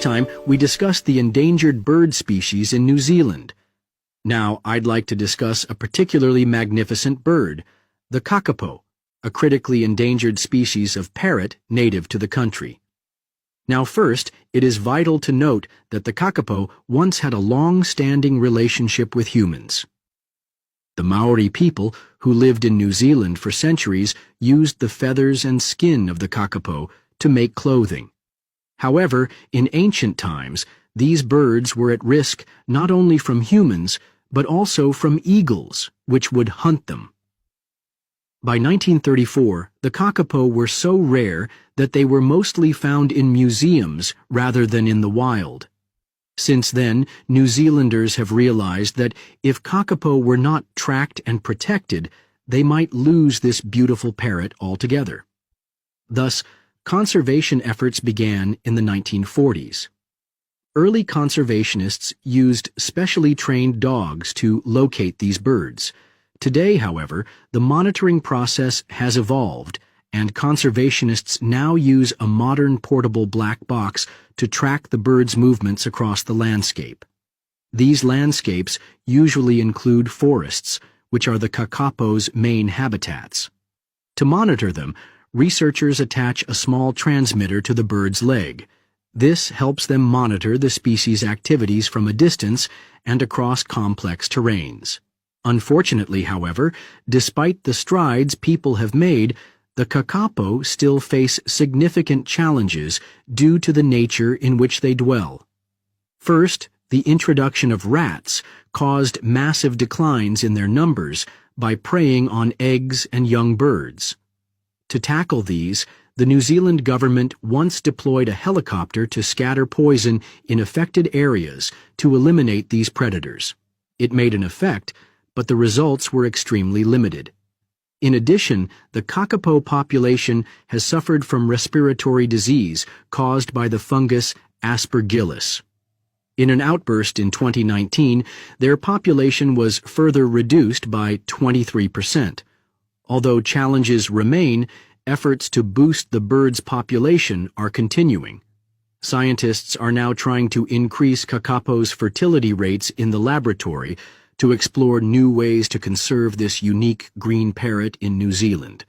time, we discussed the endangered bird species in New Zealand. Now, I'd like to discuss a particularly magnificent bird, the kakapo, a critically endangered species of parrot native to the country. Now first, it is vital to note that the kakapo once had a long-standing relationship with humans. The Maori people, who lived in New Zealand for centuries, used the feathers and skin of the kakapo to make clothing. However, in ancient times, these birds were at risk not only from humans, but also from eagles, which would hunt them. By 1934, the kakapo were so rare that they were mostly found in museums rather than in the wild. Since then, New Zealanders have realized that if kakapo were not tracked and protected, they might lose this beautiful parrot altogether. Thus, conservation efforts began in the 1940s. Early conservationists used specially trained dogs to locate these birds. Today, however, the monitoring process has evolved, and conservationists now use a modern portable black box to track the birds' movements across the landscape. These landscapes usually include forests, which are the kakapo's main habitats. To monitor them, researchers attach a small transmitter to the bird's leg. This helps them monitor the species' activities from a distance and across complex terrains. Unfortunately, however, despite the strides people have made, the kakapo still face significant challenges due to the nature in which they dwell. First, the introduction of rats caused massive declines in their numbers by preying on eggs and young birds. To tackle these, the New Zealand government once deployed a helicopter to scatter poison in affected areas to eliminate these predators. It made an effect, but the results were extremely limited. In addition, the kakapo population has suffered from respiratory disease caused by the fungus Aspergillus. In an outburst in 2019, their population was further reduced by 23%. Although challenges remain, efforts to boost the bird's population are continuing. Scientists are now trying to increase kakapo's fertility rates in the laboratory to explore new ways to conserve this unique green parrot in New Zealand.